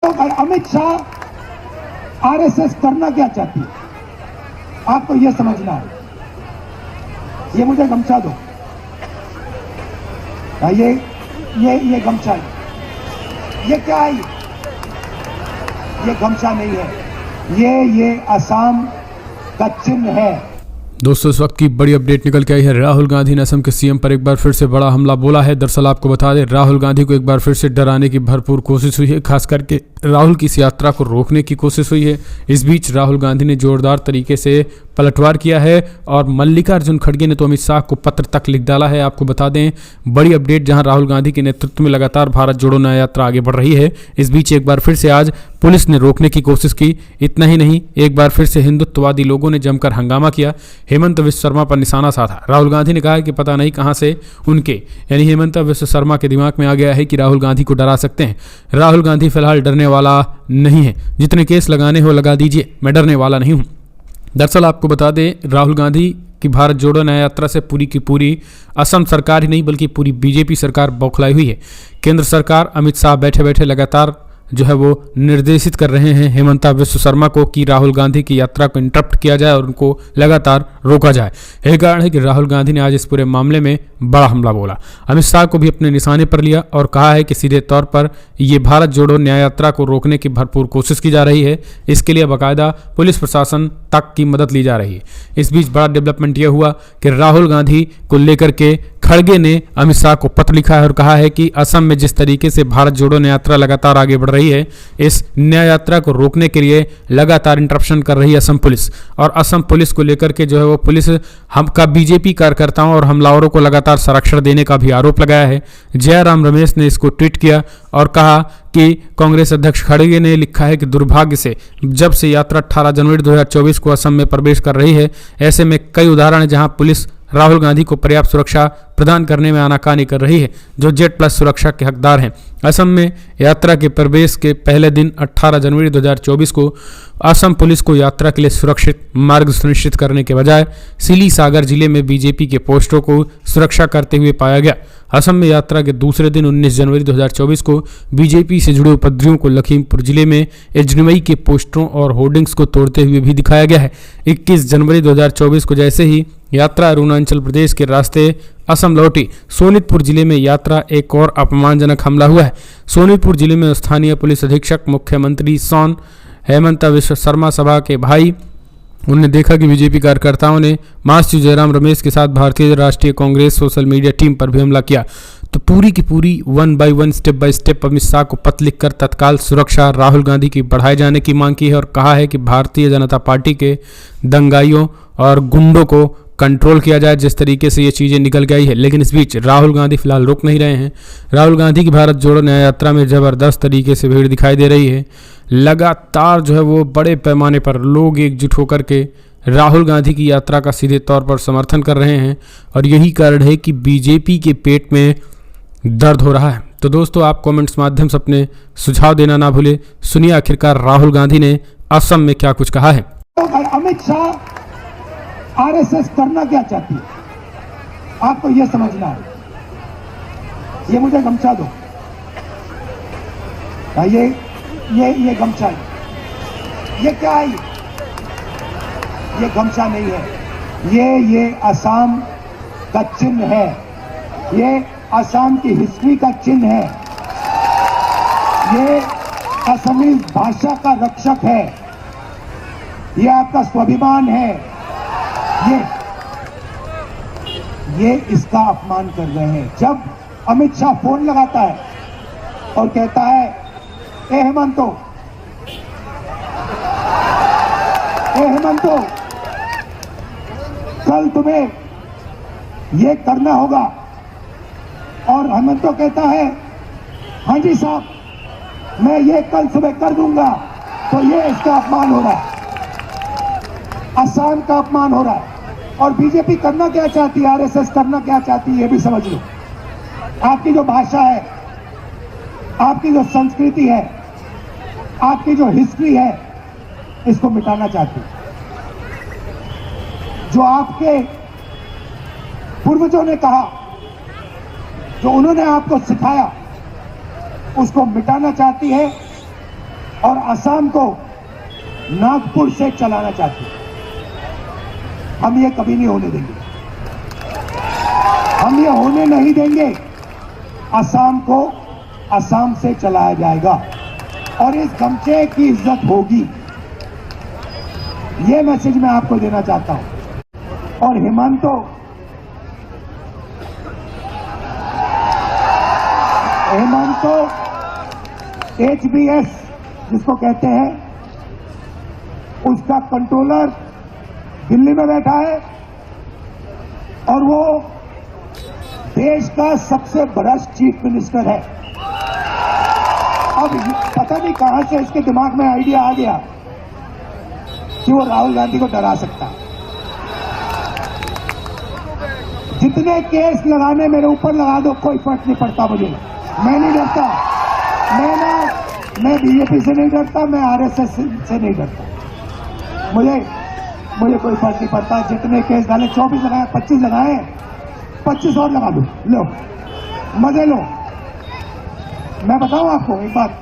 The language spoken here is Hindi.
तो अमित शाह आरएसएस करना क्या चाहती है आपको यह समझना है। ये मुझे गमछा दो। ये गमछा है। ये क्या है? ये गमछा नहीं है, ये असम का चिन्ह है। दोस्तों, इस वक्त की बड़ी अपडेट निकल के आई है। राहुल गांधी ने असम के सीएम पर एक बार फिर से बड़ा हमला बोला है। दरअसल आपको बता दें, राहुल गांधी को एक बार फिर से डराने की भरपूर कोशिश हुई है। खास करके राहुल की इस यात्रा को रोकने की कोशिश हुई है। इस बीच राहुल गांधी ने जोरदार तरीके से पलटवार किया है और मल्लिकार्जुन खड़गे ने तो अमित शाह को पत्र तक लिख डाला है। आपको बता दें, बड़ी अपडेट, जहां राहुल गांधी के नेतृत्व में लगातार भारत जोड़ो न्याय यात्रा आगे बढ़ रही है। इस बीच एक बार फिर से आज पुलिस ने रोकने की कोशिश की। इतना ही नहीं, एक बार फिर से हिंदुत्ववादी लोगों ने जमकर हंगामा किया, हेमंत विश्व शर्मा पर निशाना साधा। राहुल गांधी ने कहा कि पता नहीं कहां से उनके यानी हेमंत विश्व शर्मा के दिमाग में आ गया है कि राहुल गांधी को डरा सकते हैं। राहुल गांधी फिलहाल डरने वाला नहीं है, जितने केस लगाने हो लगा दीजिए, मैं डरने वाला नहीं हूं। दरअसल आपको बता दें, राहुल गांधी की भारत जोड़ो न्याय यात्रा से पूरी की पूरी असम सरकार ही नहीं बल्कि पूरी बीजेपी सरकार बौखलाई हुई है। केंद्र सरकार अमित शाह बैठे बैठे लगातार जो है वो निर्देशित कर रहे हैं हेमंता विश्व शर्मा को कि राहुल गांधी की यात्रा को इंटरप्ट किया जाए और उनको लगातार रोका जाए। यही कारण है कि राहुल गांधी ने आज इस पूरे मामले में बड़ा हमला बोला। अमित शाह को भी अपने निशाने पर लिया और कहा है कि सीधे तौर पर ये भारत जोड़ो न्याय यात्रा को रोकने की भरपूर कोशिश की जा रही है। इसके लिए बाकायदा पुलिस प्रशासन तक की मदद ली जा रही है। इस बीच बड़ा डेवलपमेंट यह हुआ कि राहुल गांधी को लेकर के खड़गे ने अमित शाह को पत्र लिखा है और कहा है कि असम में जिस तरीके से भारत जोड़ो न्याय यात्रा लगातार आगे बढ़ रही है, इस न्याय यात्रा को रोकने के लिए लगातार इंटरप्शन कर रही है असम पुलिस। और असम पुलिस को लेकर के जो है वो पुलिस हमका बीजेपी कार्यकर्ताओं और हमलावरों को लगातार संरक्षण देने का भी आरोप लगाया है। जयराम रमेश ने इसको ट्वीट किया और कहा कि कांग्रेस अध्यक्ष खड़गे ने लिखा है कि दुर्भाग्य से जब से यात्रा 18 जनवरी 2024 को असम में प्रवेश कर रही है, ऐसे में कई उदाहरण हैं जहां पुलिस राहुल गांधी को पर्याप्त सुरक्षा प्रदान करने में आनाकानी कर रही है, जो जेड+ सुरक्षा के हकदार हैं। असम में यात्रा के प्रवेश के पहले दिन 18 जनवरी 2024 को असम पुलिस को यात्रा के लिए सुरक्षित मार्ग सुनिश्चित करने के बजाय सिली सागर जिले में बीजेपी के पोस्टरों को सुरक्षा करते हुए पाया गया। असम में यात्रा के दूसरे दिन 19 जनवरी 2024 को बीजेपी से जुड़े उपद्रवियों को लखीमपुर जिले में एजनवई के पोस्टरों और होर्डिंग्स को तोड़ते हुए भी दिखाया गया है। 21 जनवरी 2024 को जैसे ही यात्रा अरुणाचल प्रदेश के रास्ते असम लौटी, सोनितपुर जिले में यात्रा एक और अपमानजनक हमला हुआ है। सोनितपुर जिले में स्थानीय पुलिस अधीक्षक मुख्यमंत्री सोन हेमंत विश्व शर्मा सभा के भाई, उन्होंने देखा कि बीजेपी कार्यकर्ताओं ने महासचिव जयराम रमेश के साथ भारतीय राष्ट्रीय कांग्रेस सोशल मीडिया टीम पर भी हमला किया। तो पूरी की पूरी 1 by 1 step by step Amit Shah को पत्र लिखकर तत्काल सुरक्षा राहुल गांधी की बढ़ाए जाने की मांग की है और कहा है कि भारतीय जनता पार्टी के दंगाइयों और गुंडों को कंट्रोल किया जाए, जिस तरीके से ये चीज़ें निकल गई है। लेकिन इस बीच राहुल गांधी फिलहाल रुक नहीं रहे हैं। राहुल गांधी की भारत जोड़ो न्याय यात्रा में ज़बरदस्त तरीके से भीड़ दिखाई दे रही है। लगातार जो है वो बड़े पैमाने पर लोग एकजुट होकर के राहुल गांधी की यात्रा का सीधे तौर पर समर्थन कर रहे हैं और यही कारण है कि बीजेपी के पेट में दर्द हो रहा है। तो दोस्तों, आप कमेंट्स माध्यम से अपने सुझाव देना ना भूले। सुनिए आखिरकार राहुल गांधी ने असम में क्या कुछ कहा है। अमित शाह आरएसएस करना क्या चाहती है आपको यह समझना है। ये मुझे गमछा दो। ये गमछा है। ये क्या है? ये गमछा नहीं है, ये असम का चिन्ह है। ये असम की हिस्ट्री का चिन्ह है। ये असमी भाषा का रक्षक है। ये आपका स्वाभिमान है। ये इसका अपमान कर रहे हैं। जब अमित शाह फोन लगाता है और कहता है, ए हेमंतो, कल तुम्हें ये करना होगा, और हेमंतो कहता है, हाँ जी साहब, मैं ये कल सुबह कर दूंगा, तो ये इसका अपमान हो रहा है, असम का अपमान हो रहा है। और बीजेपी करना क्या चाहती है, आरएसएस करना क्या चाहती है, ये भी समझ लो। आपकी जो भाषा है, आपकी जो संस्कृति है, आपकी जो हिस्ट्री है, इसको मिटाना चाहती है। जो आपके पूर्वजों ने कहा, जो उन्होंने आपको सिखाया, उसको मिटाना चाहती है। और असम को नागपुर से चलाना चाहते हैं। हम ये कभी नहीं होने देंगे, हम ये होने नहीं देंगे। असम को असम से चलाया जाएगा और इस गमछे की इज्जत होगी, ये मैसेज मैं आपको देना चाहता हूं। और हिमंतो HBS जिसको कहते हैं, उसका कंट्रोलर दिल्ली में बैठा है और वो देश का सबसे बड़ा चीफ मिनिस्टर है। अब पता नहीं कहां से इसके दिमाग में आइडिया आ गया कि वो राहुल गांधी को डरा सकता है। जितने केस लगाने मेरे ऊपर लगा दो, कोई फर्क नहीं पड़ता मुझे। मैं नहीं डरता, मैं बीजेपी से नहीं डरता, मैं आरएसएस से नहीं डरता। मुझे कोई फर्क नहीं पड़ता। जितने केस डाले, 24 लगाए, 25 लगाए, 25 और लगा दो, लो मजे लो। मैं बताऊं आपको एक बात,